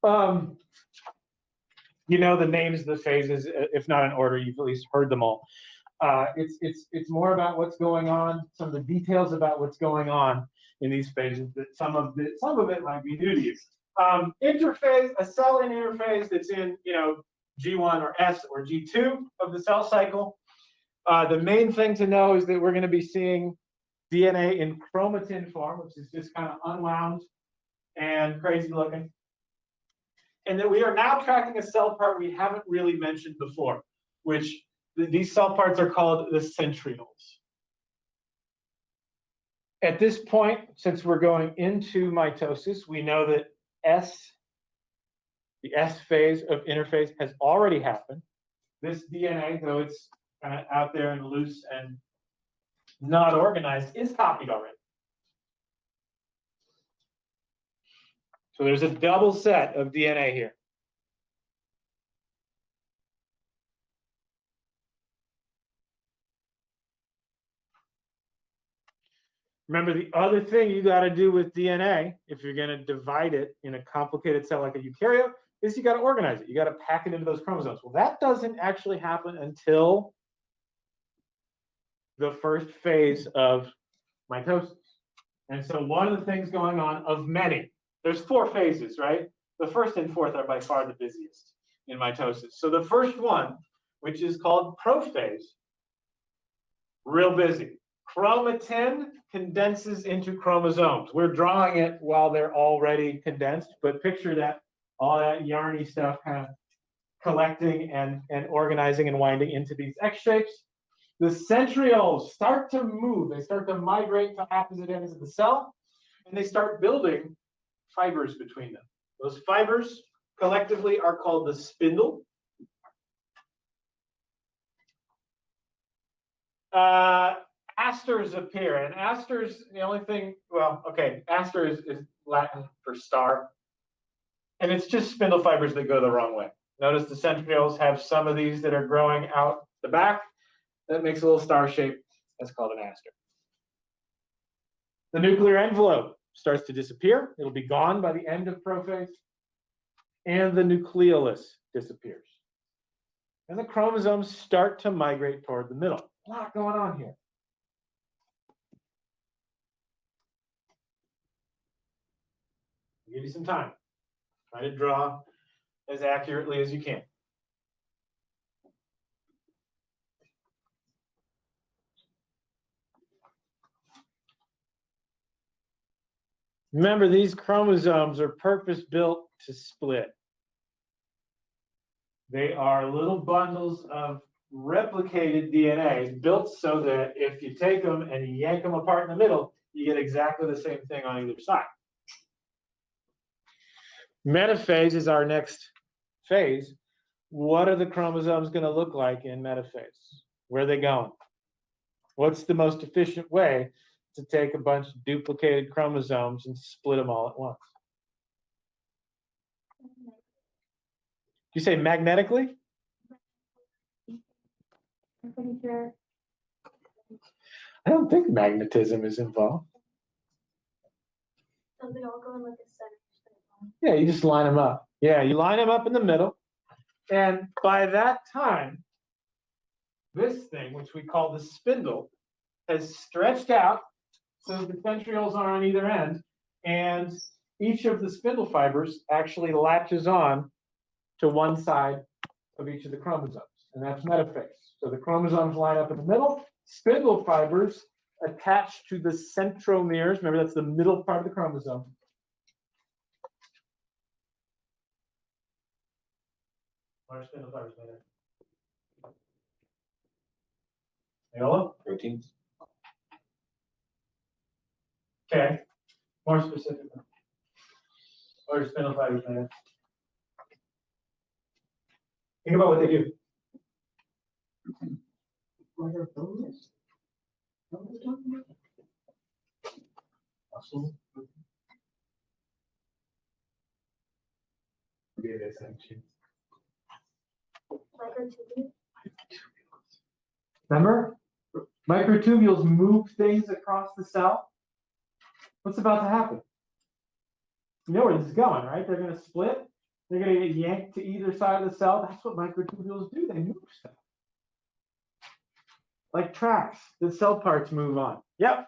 You know the names of the phases, if not in order, you've at least heard them all. It's more about what's going on, some of the details about what's going on in these phases. That some of it might be new to you. Interphase, a cell in interphase that's in G1 or S or G2 of the cell cycle. The main thing to know is that we're going to be seeing DNA in chromatin form, which is just kind of unwound and crazy looking. And that we are now tracking a cell part we haven't really mentioned before, which these cell parts are called the centrioles. At this point, since we're going into mitosis, we know that the S phase of interphase has already happened. This DNA, though it's kind of out there and loose and not organized, is copied already. So there's a double set of DNA here. Remember, the other thing you got to do with DNA, if you're going to divide it in a complicated cell like a eukaryote, is you got to organize it. You got to pack it into those chromosomes. Well, that doesn't actually happen until the first phase of mitosis. And so one of the things going on, of many, there's 4 phases, right? The first and fourth are by far the busiest in mitosis. So the first one, which is called prophase, real busy. Chromatin condenses into chromosomes. We're drawing it while they're already condensed, but picture that, all that yarny stuff kind of collecting and organizing and winding into these X shapes. The centrioles start to move. They start to migrate to opposite ends of the cell, and they start building fibers between them. Those fibers collectively are called the spindle. Asters appear, and asters, the only thing, well, okay, aster is Latin for star, and it's just spindle fibers that go the wrong way. Notice the centrioles have some of these that are growing out the back. That makes a little star shape. That's called an aster. The nuclear envelope starts to disappear. It'll be gone by the end of prophase, and the nucleolus disappears. And the chromosomes start to migrate toward the middle. A lot going on here. I'll give you some time. Try to draw as accurately as you can. Remember, these chromosomes are purpose-built to split. They are little bundles of replicated DNA built so that if you take them and you yank them apart in the middle, you get exactly the same thing on either side. Metaphase is our next phase. What are the chromosomes going to look like in metaphase? Where are they going? What's the most efficient way to take a bunch of duplicated chromosomes and split them all at once? You say magnetically? I'm pretty sure. I don't think magnetism is involved. So they all go in like a center. Yeah, you just line them up. Yeah, you line them up in the middle. And by that time, this thing, which we call the spindle, has stretched out so the centrioles are on either end, and each of the spindle fibers actually latches on to one side of each of the chromosomes, and that's metaphase. So the chromosomes line up in the middle, spindle fibers attach to the centromeres. Remember, that's the middle part of the chromosome. What are spindle fibers made of? Viola? Proteins. Okay, more specifically. What are spindle fibers made of? Think about what they do. What are those? What are we talking about? Muscle. Microtubule. Remember? Microtubules move things across the cell. What's about to happen? You know where this is going, right? They're going to split, They're going to get yanked to either side of the cell. That's what microtubules do. They move stuff. Like tracks, the cell parts move on. Yep.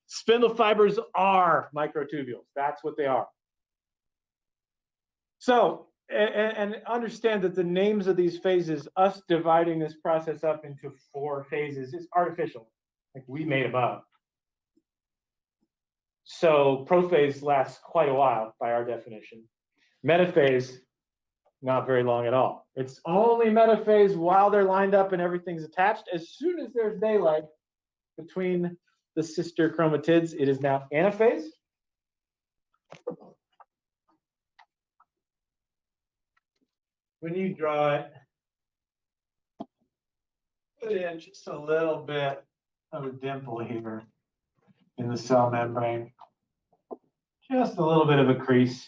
Spindle fibers are microtubules. That's what they are. So, and understand that the names of these phases, us dividing this process up into 4 phases, is artificial. Like we made them up. So prophase lasts quite a while by our definition. Metaphase, not very long at all. It's only metaphase while they're lined up and everything's attached. As soon as there's daylight between the sister chromatids, it is now anaphase. When you draw it, put in just a little bit of a dimple here in the cell membrane. Just a little bit of a crease.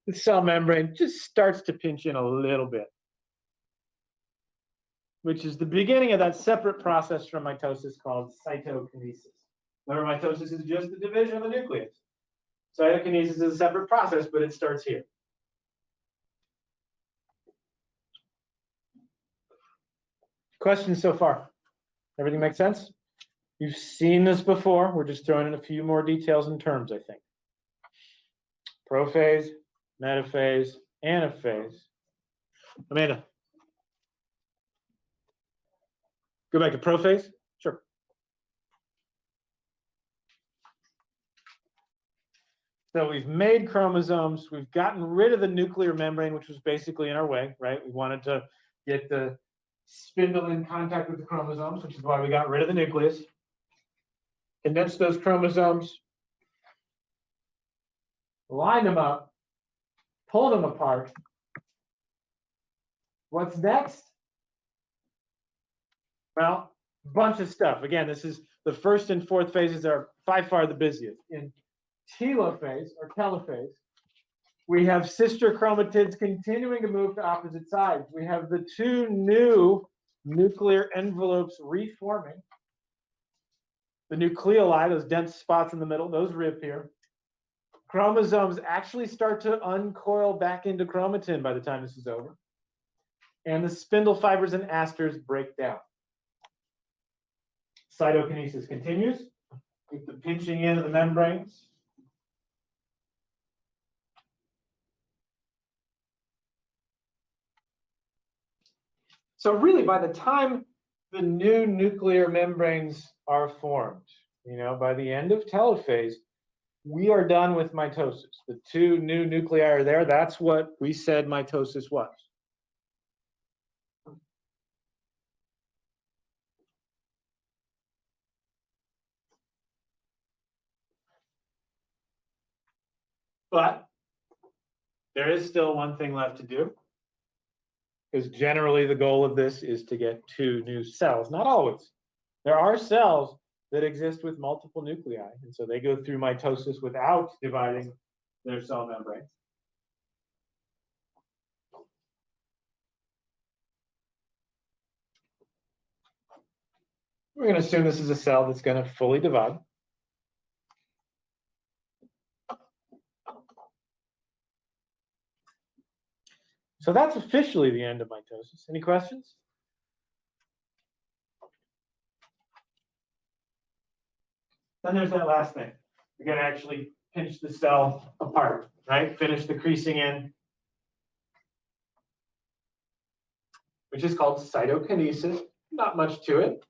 The cell membrane just starts to pinch in a little bit, which is the beginning of that separate process from mitosis called cytokinesis. Remember, mitosis is just the division of the nucleus. Cytokinesis is a separate process, but it starts here. Questions so far? Everything make sense? You've seen this before. We're just throwing in a few more details and terms, I think. Prophase, metaphase, anaphase. Amanda. Go back to prophase. Sure. So we've made chromosomes. We've gotten rid of the nuclear membrane, which was basically in our way, right? We wanted to get the spindle in contact with the chromosomes, which is why we got rid of the nucleus. Condensed those chromosomes, lined them up, pulled them apart. What's next? Well, a bunch of stuff. Again, this is the first and fourth phases are by far the busiest. In telophase or telophase, we have sister chromatids continuing to move to opposite sides. We have the 2 new nuclear envelopes reforming. The nucleoli, those dense spots in the middle, those reappear. Chromosomes actually start to uncoil back into chromatin by the time this is over. And the spindle fibers and asters break down. Cytokinesis continues with the pinching in of the membranes. So really, by the time the new nuclear membranes are formed, by the end of telophase, we are done with mitosis. The 2 new nuclei are there. That's what we said mitosis was. But there is still one thing left to do, because generally the goal of this is to get 2 new cells. Not always. There are cells that exist with multiple nuclei, and so they go through mitosis without dividing their cell membrane. We're going to assume this is a cell that's going to fully divide. So that's officially the end of mitosis. Any questions? Then there's that last thing. We're going to actually pinch the cell apart, right? Finish the creasing in, which is called cytokinesis. Not much to it.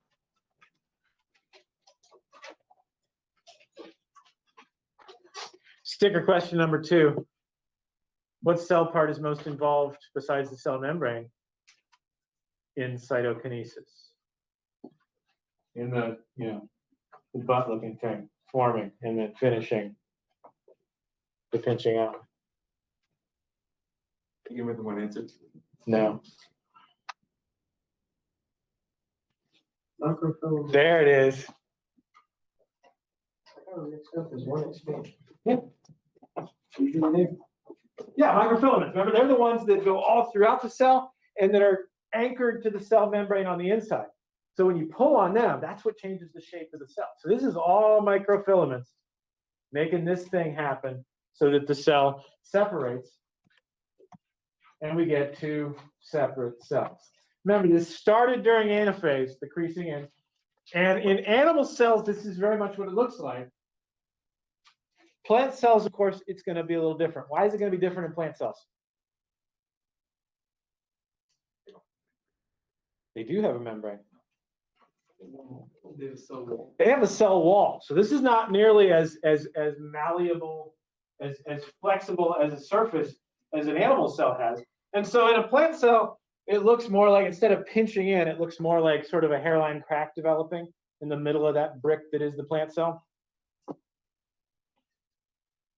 Sticker question number 2. What cell part is most involved besides the cell membrane in cytokinesis? In the, the butt-looking thing, forming and then finishing the pinching out. Can you give me the one answer? No. Microfilament. There it is. Oh, mixed up as one exchange. Yeah. Yeah, microfilaments. Remember, they're the ones that go all throughout the cell and that are anchored to the cell membrane on the inside. So when you pull on them, that's what changes the shape of the cell. So this is all microfilaments making this thing happen so that the cell separates and we get two separate cells. Remember, this started during anaphase, the creasing in, and in animal cells, this is very much what it looks like. Plant cells, of course, it's going to be a little different. Why is it going to be different in plant cells? They do have a membrane. They have a cell wall. So this is not nearly as malleable, as flexible as a surface as an animal cell has. And so in a plant cell, it looks more like, instead of pinching in, it looks more like sort of a hairline crack developing in the middle of that brick that is the plant cell.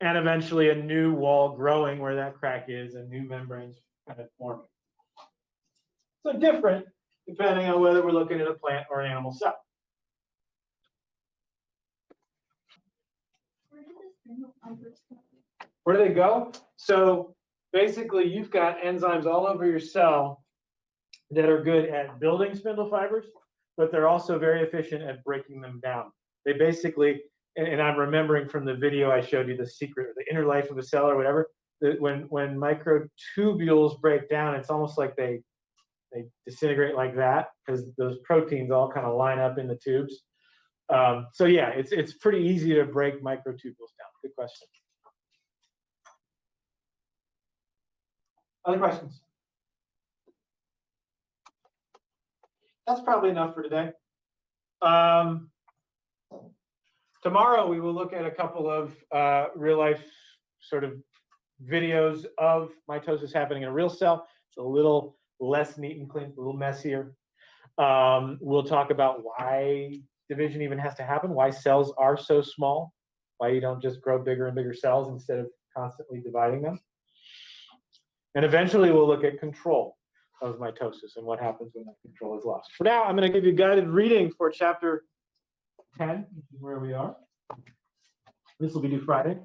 And eventually a new wall growing where that crack is and new membranes kind of forming. So different depending on whether we're looking at a plant or an animal cell. Where do they go? So basically you've got enzymes all over your cell that are good at building spindle fibers, but they're also very efficient at breaking them down. They basically, and I'm remembering from the video I showed you, the secret, the inner life of a cell or whatever, that when microtubules break down, it's almost like they disintegrate like that, because those proteins all kind of line up in the tubes. So yeah, it's pretty easy to break microtubules down. Good question. Other questions? That's probably enough for today. Tomorrow we will look at a couple of real life sort of videos of mitosis happening in a real cell. It's a little less neat and clean, a little messier. We'll talk about why division even has to happen, why cells are so small, why you don't just grow bigger and bigger cells instead of constantly dividing them. And eventually we'll look at control of mitosis and what happens when that control is lost. For now, I'm going to give you a guided reading for chapter 10, which is where we are. This will be due Friday.